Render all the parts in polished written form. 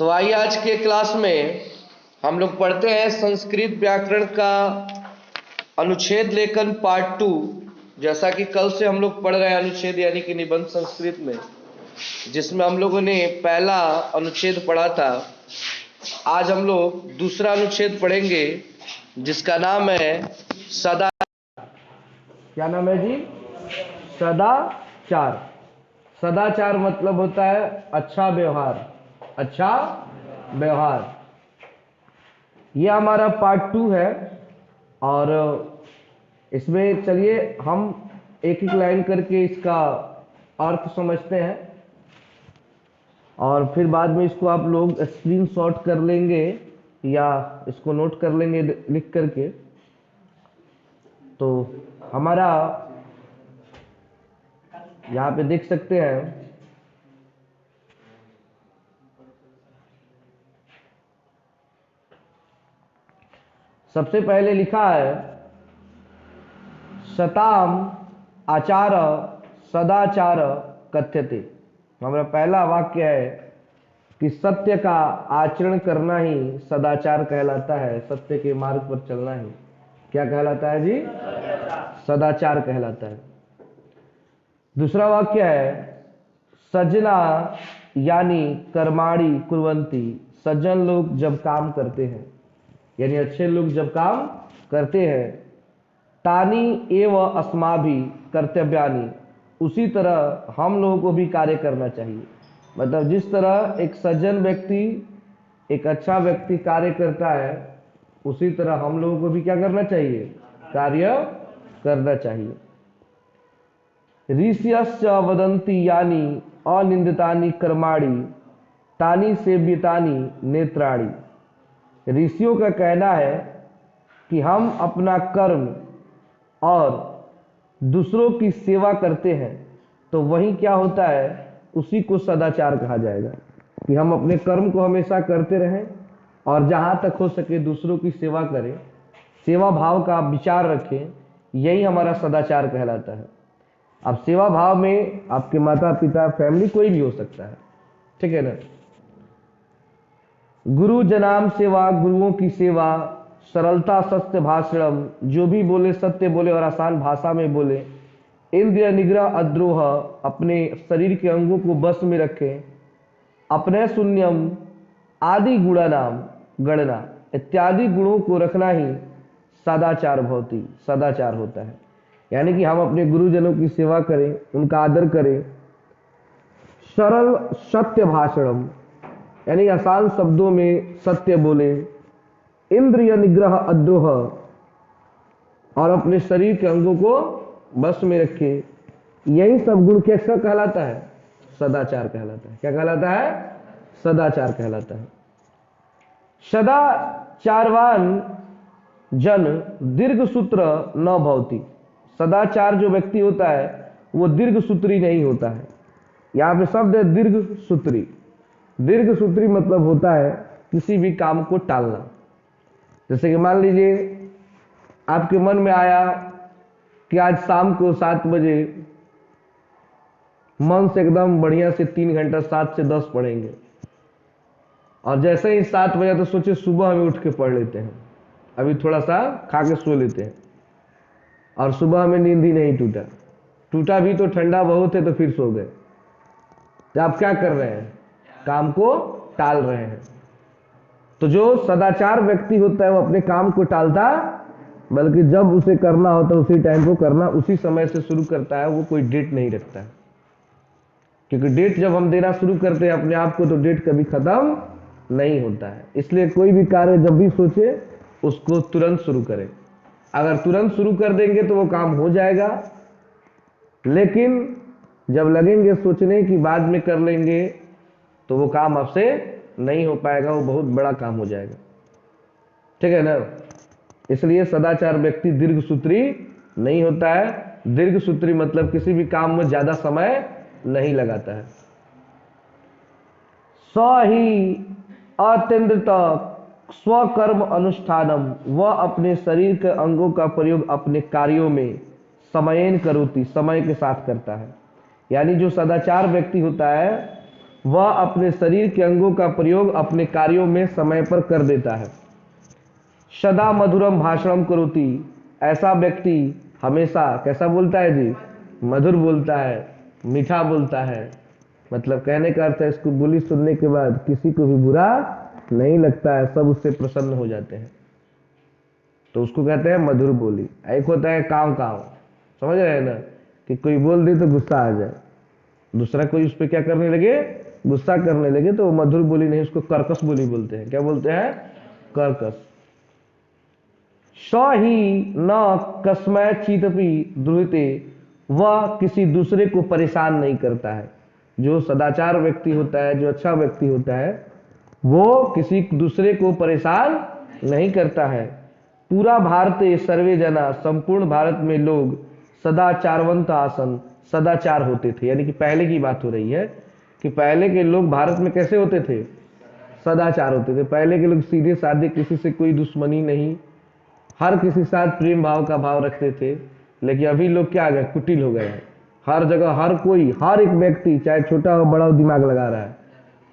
तो आइए आज के क्लास में हम लोग पढ़ते हैं संस्कृत व्याकरण का अनुच्छेद लेखन पार्ट 2। जैसा कि कल से हम लोग पढ़ रहे हैं अनुच्छेद यानी कि निबंध संस्कृत में, जिसमें हम लोगों ने पहला अनुच्छेद पढ़ा था। आज हम लोग दूसरा अनुच्छेद पढ़ेंगे जिसका नाम है सदा। क्या नाम है जी? सदाचार। सदाचार मतलब होता है अच्छा व्यवहार। अच्छा व्यवहार, यह हमारा पार्ट 2 है। और इसमें चलिए हम एक एक लाइन करके इसका अर्थ समझते हैं और फिर बाद में इसको आप लोग स्क्रीनशॉट कर लेंगे या इसको नोट कर लेंगे लिख करके। तो हमारा यहाँ पे देख सकते हैं सबसे पहले लिखा है शताम आचार सदाचार कथ्यते। हमारा पहला वाक्य है कि सत्य का आचरण करना ही सदाचार कहलाता है। सत्य के मार्ग पर चलना ही क्या कहलाता है जी? सदाचार कहलाता है। दूसरा वाक्य है सज्जना यानी कर्माणि कुर्वन्ति। सज्जन लोग जब काम करते हैं यानी अच्छे लोग जब काम करते हैं, तानी एव अस्माभि कर्तव्यानि, उसी तरह हम लोगों को भी कार्य करना चाहिए। मतलब जिस तरह एक सज्जन व्यक्ति, एक अच्छा व्यक्ति कार्य करता है, उसी तरह हम लोगों को भी क्या करना चाहिए? कार्य करना चाहिए। ऋषयश्च वदन्ति यानी अनिंदितानि कर्माणि तानि सेव्यतानि नेत्राणि। ऋषियों का कहना है कि हम अपना कर्म और दूसरों की सेवा करते हैं तो वही क्या होता है, उसी को सदाचार कहा जाएगा। कि हम अपने कर्म को हमेशा करते रहें और जहाँ तक हो सके दूसरों की सेवा करें, सेवा भाव का विचार रखें, यही हमारा सदाचार कहलाता है। अब सेवा भाव में आपके माता पिता, फैमिली कोई भी हो सकता है, ठीक है ना। गुरु जनाम सेवा, गुरुओं की सेवा, सरलता सत्य भाषणम, जो भी बोले सत्य बोले और आसान भाषा में बोले। इंद्रिय निग्रह अद्रोह, अपने शरीर के अंगों को बस में रखें। अपने शून्यम आदि गुणा नाम गणना, इत्यादि गुणों को रखना ही सदाचार भवति, सदाचार होता है। यानी कि हम अपने गुरुजनों की सेवा करें, उनका आदर करें। सरल सत्य भाषणम, यानी आसान शब्दों में सत्य बोले। इंद्रिय निग्रह अद्रोह, और अपने शरीर के अंगों को बस में रखे। यही सब गुण कैसा कहलाता है? सदाचार कहलाता है। क्या कहलाता है? सदाचार कहलाता है। सदाचारवान जन दीर्घ सूत्र न भवति। सदाचार जो व्यक्ति होता है वो दीर्घ सूत्री नहीं होता है। यहाँ पे शब्द है दीर्घ सूत्री। दीर्घ सूत्री मतलब होता है किसी भी काम को टालना। जैसे कि मान लीजिए आपके मन में आया कि आज शाम को 7 बजे मन से एकदम बढ़िया से 3 घंटा 7 से 10 पढ़ेंगे, और जैसे ही 7 बजे तो सोचे सुबह हमें उठ के पढ़ लेते हैं, अभी थोड़ा सा खा के सो लेते हैं, और सुबह हमें नींद ही नहीं टूटा भी तो ठंडा बहुत है तो फिर सो गए। तो आप क्या कर रहे हैं? काम को टाल रहे हैं। तो जो सदाचार व्यक्ति होता है वो अपने काम को टालता, बल्कि जब उसे करना होता है उसी टाइम को करना, उसी समय से शुरू करता है। वो कोई डेट नहीं रखता है, क्योंकि डेट जब हम देना शुरू करते हैं अपने आप को तो डेट कभी खत्म नहीं होता है। इसलिए कोई भी कार्य जब भी सोचे उसको तुरंत शुरू करें। अगर तुरंत शुरू कर देंगे तो वो काम हो जाएगा, लेकिन जब लगेंगे सोचने की बाद में कर लेंगे तो वो काम आपसे नहीं हो पाएगा, वो बहुत बड़ा काम हो जाएगा, ठीक है ना। इसलिए सदाचार व्यक्ति दीर्घ सूत्री नहीं होता है। दीर्घ सूत्री मतलब किसी भी काम में ज्यादा समय नहीं लगाता है। स ही अत्यंत स्वकर्म अनुष्ठानम, वह अपने शरीर के अंगों का प्रयोग अपने कार्यों में समयेन करोति, समय के साथ करता है। यानी जो सदाचार व्यक्ति होता है वह अपने शरीर के अंगों का प्रयोग अपने कार्यों में समय पर कर देता है। सदा मधुरम भाषणम करोति, ऐसा व्यक्ति हमेशा कैसा बोलता है जी, मधुर बोलता है, मीठा बोलता है। मतलब कहने का अर्थ है इसको बोली सुनने के बाद किसी को भी बुरा नहीं लगता है, सब उससे प्रसन्न हो जाते हैं, तो उसको कहते हैं मधुर बोली। एक होता है काव काव, समझ रहे हैं ना, कि कोई बोल दे तो गुस्सा आ जाए, दूसरा कोई उस पर क्या करने लगे, गुस्सा करने लगे, तो वो मधुर बोली नहीं, उसको कर्कश बोली बोलते हैं। क्या बोलते हैं, कर्कश। स ही न कस्मय चीतपि द्रुहिते, वह किसी दूसरे को परेशान नहीं करता है। जो सदाचार व्यक्ति होता है, जो अच्छा व्यक्ति होता है, वो किसी दूसरे को परेशान नहीं करता है। पूरा भारत सर्वे जना, संपूर्ण भारत में लोग सदाचारवंत आसन, सदाचार होते थे। यानी कि पहले की बात हो रही है कि पहले के लोग भारत में कैसे होते थे, सदाचार होते थे। पहले के लोग सीधे साधे, किसी से कोई दुश्मनी नहीं, हर किसी के साथ प्रेम भाव का भाव रखते थे। लेकिन अभी लोग क्या आ गए, कुटिल हो गए हैं। हर जगह हर कोई, हर एक व्यक्ति चाहे छोटा हो बड़ा हो, दिमाग लगा रहा है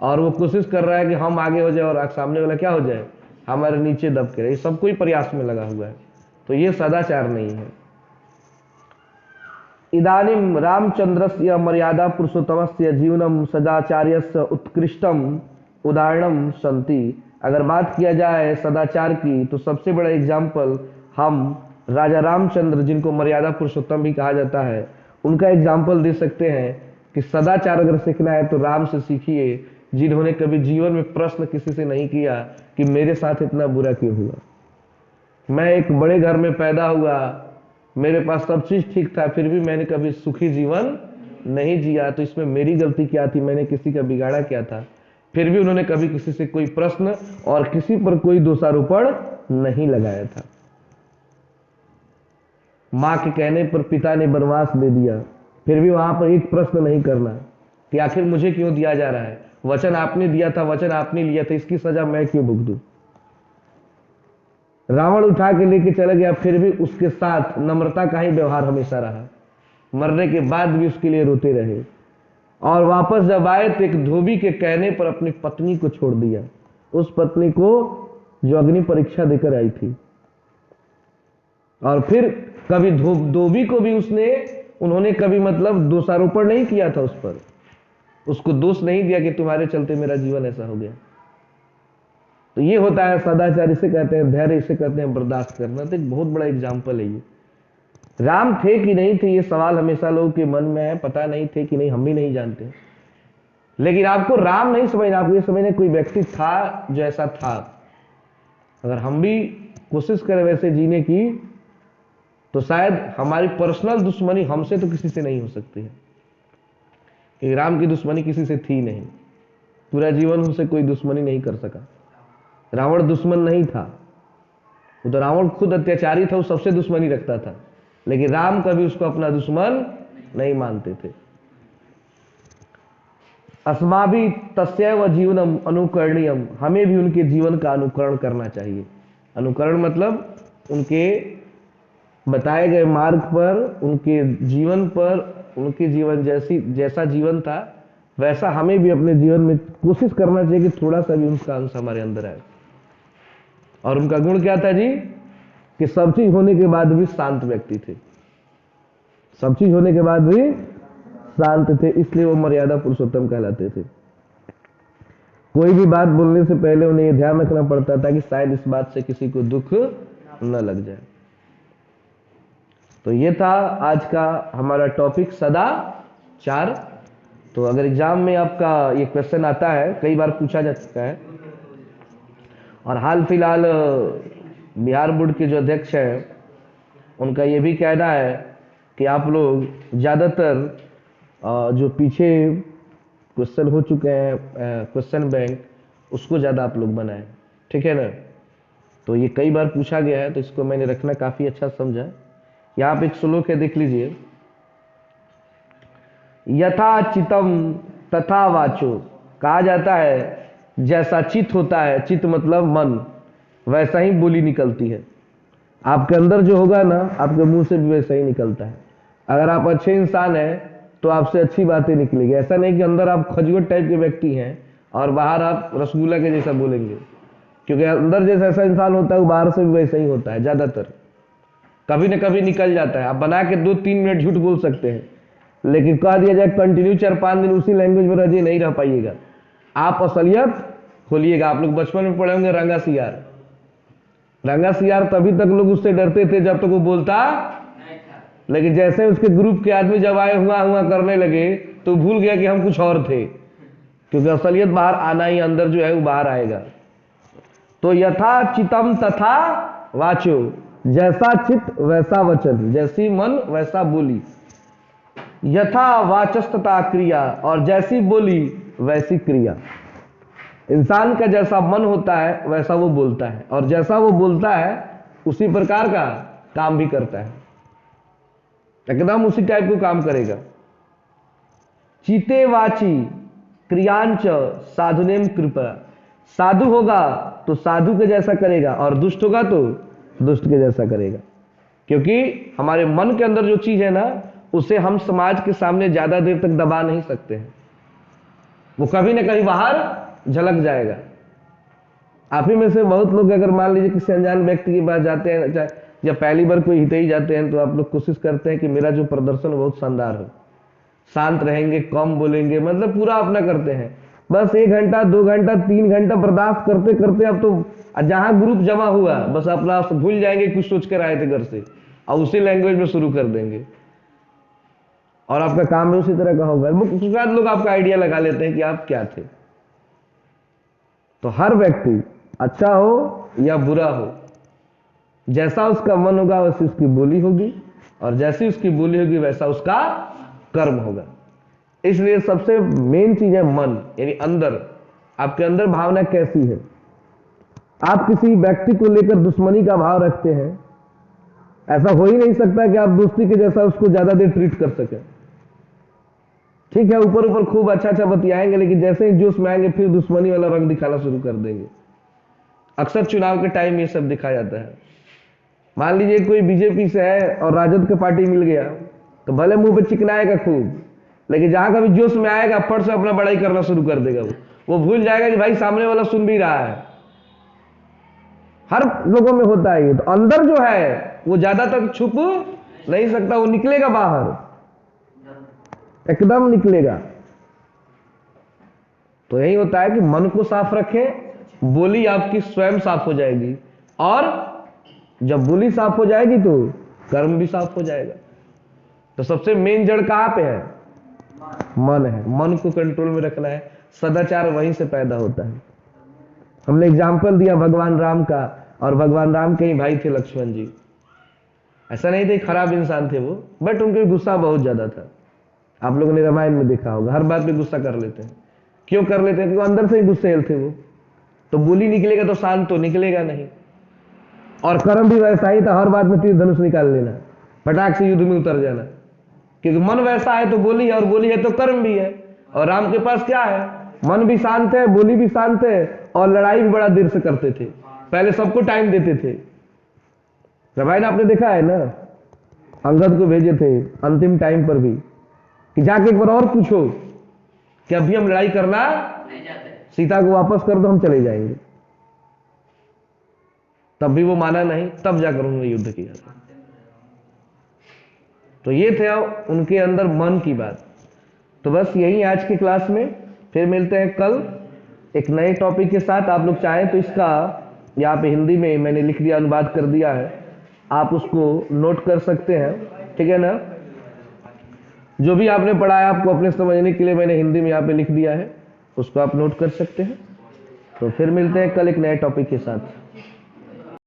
और वो कोशिश कर रहा है कि हम आगे हो जाए और सामने वाला क्या हो जाए, हमारे नीचे दब के रहे। सब कोई प्रयास में लगा हुआ है, तो ये सदाचार नहीं है। इदानीम रामचंद्रस्य मर्यादा पुरुषोत्तमस्य जीवनम सदाचार्यस्य उत्कृष्टम उदाहरणम संति। अगर बात किया जाए सदाचार की, तो सबसे बड़ा एग्जाम्पल हम राजा रामचंद्र, जिनको मर्यादा पुरुषोत्तम भी कहा जाता है, उनका एग्जाम्पल दे सकते हैं कि सदाचार अगर सीखना है तो राम से सीखिए, जिन्होंने कभी जीवन में प्रश्न किसी से नहीं किया कि मेरे साथ इतना बुरा क्यों हुआ। मैं एक बड़े घर में पैदा हुआ, मेरे पास सब चीज ठीक था, फिर भी मैंने कभी सुखी जीवन नहीं जिया, तो इसमें मेरी गलती क्या थी, मैंने किसी का बिगाड़ा क्या था। फिर भी उन्होंने कभी किसी से कोई प्रश्न और किसी पर कोई दोषारोपण नहीं लगाया था। मां के कहने पर पिता ने वनवास दे दिया, फिर भी वहां पर एक प्रश्न नहीं करना कि आखिर मुझे क्यों दिया जा रहा है, वचन आपने दिया था, वचन आपने लिया था, इसकी सजा मैं क्यों भुगतूं। रावण उठा के लेके चला गया, फिर भी उसके साथ नम्रता का ही व्यवहार हमेशा रहा, मरने के बाद भी उसके लिए रोते रहे। और वापस जब आए तो एक धोबी के कहने पर अपनी पत्नी को छोड़ दिया, उस पत्नी को जो अग्नि परीक्षा देकर आई थी। और फिर कभी धोबी को भी उन्होंने कभी मतलब दोषारोपण नहीं किया था उस पर, उसको दोष नहीं दिया कि तुम्हारे चलते मेरा जीवन ऐसा हो गया। तो ये होता है सदाचार, इसे कहते हैं धैर्य, इसे कहते हैं बर्दाश्त करना। तो एक बहुत बड़ा एग्जाम्पल है ये। राम थे कि नहीं थे, ये सवाल हमेशा लोगों के मन में है, पता नहीं थे कि नहीं हम भी नहीं जानते। लेकिन आपको राम नहीं समझना, आपको ये समझना कोई व्यक्ति था जो ऐसा था। अगर हम भी कोशिश करें वैसे जीने की, तो शायद हमारी पर्सनल दुश्मनी हमसे तो किसी से नहीं हो सकती है, क्योंकि राम की दुश्मनी किसी से थी नहीं, पूरा जीवन उनसे कोई दुश्मनी नहीं कर सका। रावण दुश्मन नहीं था, वो तो रावण खुद अत्याचारी था, वो सबसे दुश्मनी रखता था, लेकिन राम कभी उसको अपना दुश्मन नहीं मानते थे। अस्माभि तस्यैव जीवनम अनुकरणीयम, हमें भी उनके जीवन का अनुकरण करना चाहिए। अनुकरण मतलब उनके बताए गए मार्ग पर, उनके जीवन पर, उनके जीवन जैसा जीवन था वैसा हमें भी अपने जीवन में कोशिश करना चाहिए कि थोड़ा सा भी उनका अंश हमारे अंदर आए। और उनका गुण क्या था जी, कि सब चीज होने के बाद भी शांत व्यक्ति थे, सब चीज होने के बाद भी शांत थे, इसलिए वो मर्यादा पुरुषोत्तम कहलाते थे। कोई भी बात बोलने से पहले उन्हें यह ध्यान रखना पड़ता था कि शायद इस बात से किसी को दुख न लग जाए। तो ये था आज का हमारा टॉपिक सदाचार। तो अगर एग्जाम में आपका ये क्वेश्चन आता है, कई बार पूछा जा चुका है, और हाल फिलहाल बिहार बोर्ड के जो अध्यक्ष हैं उनका ये भी कहना है कि आप लोग ज़्यादातर जो पीछे क्वेश्चन हो चुके हैं क्वेश्चन बैंक, उसको ज़्यादा आप लोग बनाएं, ठीक है ना। तो ये कई बार पूछा गया है, तो इसको मैंने रखना काफ़ी अच्छा समझा। यहाँ पे एक श्लोक है, देख लीजिए। यथा चितम तथा वाचो, कहा जाता है जैसा चित होता है, चित मतलब मन, वैसा ही बोली निकलती है। आपके अंदर जो होगा ना, आपके मुंह से भी वैसा ही निकलता है। अगर आप अच्छे इंसान हैं तो आपसे अच्छी बातें निकलेगी। ऐसा नहीं कि अंदर आप खजूर टाइप के व्यक्ति हैं और बाहर आप रसगुल्ला के जैसा बोलेंगे, क्योंकि अंदर जैसा ऐसा इंसान होता है वो बाहर से भी वैसा ही होता है। ज्यादातर कभी न कभी निकल जाता है। आप बना के 2-3 मिनट झूठ बोल सकते हैं, लेकिन कह दिया जाए कंटिन्यू 4-5 दिन उसी लैंग्वेज में रह नहीं रह पाइएगा। आप असलियत खोलिएगा। आप लोग बचपन में पढ़े होंगे रंगा सियार। रंगा सियार तभी तक लोग उससे डरते थे जब तक वो बोलता, लेकिन जैसे उसके ग्रुप के आदमी जब आए हुआ हुआ करने लगे तो भूल गया कि हम कुछ और थे, क्योंकि असलियत बाहर आना ही, अंदर जो है वो बाहर आएगा। तो यथा चितम तथा वाचो, जैसा चित वैसा वचन, जैसी मन वैसा बोली। यथा वाचस्तता क्रिया, और जैसी बोली वैसी क्रिया। इंसान का जैसा मन होता है वैसा वो बोलता है, और जैसा वो बोलता है उसी प्रकार का काम भी करता है, एकदम उसी टाइप को काम करेगा। चीते वाची क्रियांच साधुनेम कृपा। साधु होगा तो साधु के जैसा करेगा, और दुष्ट होगा तो दुष्ट के जैसा करेगा। क्योंकि हमारे मन के अंदर जो चीज है ना, उसे हम समाज के सामने ज्यादा देर तक दबा नहीं सकते हैं। वो कभी ना कहीं बाहर झलक जाएगा। आप ही में से बहुत लोग अगर मान लीजिए किसी अनजान व्यक्ति के पास जाते हैं, या पहली बार कोई हितई जाते हैं, तो आप लोग कोशिश करते हैं कि मेरा जो प्रदर्शन बहुत शानदार हो, शांत रहेंगे, कम बोलेंगे, मतलब पूरा अपना करते हैं। बस 1 घंटा 2 घंटा 3 घंटा बर्दाश्त करते करते अब तो जहां ग्रुप जमा हुआ बस अपना भूल जाएंगे कुछ सोच कर आए थे घर से, और उसी लैंग्वेज में शुरू कर देंगे, और आपका काम भी उसी तरह का होगा। कुछ बाद लोग आपका आइडिया लगा लेते हैं कि आप क्या थे। तो हर व्यक्ति अच्छा हो या बुरा हो, जैसा उसका मन होगा वैसी उसकी बोली होगी, और जैसी उसकी बोली होगी वैसा उसका कर्म होगा। इसलिए सबसे मेन चीज है मन, यानी अंदर, आपके अंदर भावना कैसी है। आप किसी व्यक्ति को लेकर दुश्मनी का भाव रखते हैं, ऐसा हो ही नहीं सकता कि आप दोस्ती के जैसा उसको ज्यादा देर ट्रीट कर सके। ठीक है, ऊपर ऊपर खूब अच्छा अच्छा बतियाएंगे, लेकिन जैसे ही जोश में आएंगे फिर दुश्मनी वाला रंग दिखाना शुरू कर देंगे। अक्सर चुनाव के टाइम ये सब दिखाया जाता है। मान लीजिए कोई बीजेपी से है और राजद का पार्टी मिल गया, तो भले मुंह पे चिकनाएगा खूब, लेकिन जहां कभी जोश में आएगा फट से अपना बड़ाई करना शुरू कर देगा। वो भूल जाएगा कि भाई सामने वाला सुन भी रहा है। हर लोगों में होता है ये। तो अंदर जो है वो ज्यादा तक छुप नहीं सकता, वो निकलेगा बाहर, एकदम निकलेगा। तो यही होता है कि मन को साफ रखें, बोली आपकी स्वयं साफ हो जाएगी, और जब बोली साफ हो जाएगी तो कर्म भी साफ हो जाएगा। तो सबसे मेन जड़ कहां पे है? मन है। मन को कंट्रोल में रखना है। सदाचार वहीं से पैदा होता है। हमने एग्जाम्पल दिया भगवान राम का, और भगवान राम के ही भाई थे लक्ष्मण जी। ऐसा नहीं थे खराब इंसान थे वो, बट उनके गुस्सा बहुत ज्यादा था। आप लोगों ने रामायण में देखा होगा, हर बात पे गुस्सा कर लेते हैं। क्यों कर लेते हैं? क्योंकि अंदर से ही गुस्सेल थे वो। तो बोली निकलेगा तो शांत तो निकलेगा नहीं, और कर्म भी वैसा ही था, हर बात में तीर धनुष निकाल लेना, फटाक से युद्ध में उतर जाना। क्योंकि मन वैसा है तो बोली है, और बोली है तो कर्म भी है। और राम के पास क्या है? मन भी शांत है, बोली भी शांत है, और लड़ाई भी बड़ा देर से करते थे। पहले सबको टाइम देते थे। रामायण आपने देखा है ना, अंगद को भेजे थे अंतिम टाइम पर भी कि जाके एक बार और पूछो कि अभी हम लड़ाई करना, सीता को वापस कर दो, हम चले जाएंगे। तब भी वो माना नहीं, तब जाकर उन्होंने युद्ध किया। तो ये थे उनके अंदर मन की बात। तो बस यही आज की क्लास में, फिर मिलते हैं कल एक नए टॉपिक के साथ। आप लोग चाहें तो इसका यहाँ पे हिंदी में मैंने लिख दिया, अनुवाद कर दिया है, आप उसको नोट कर सकते हैं, ठीक है ना। जो भी आपने पढ़ा है आपको अपने समझने के लिए मैंने हिंदी में यहाँ पे लिख दिया है, उसको आप नोट कर सकते हैं। तो फिर मिलते हैं कल एक नए टॉपिक के साथ।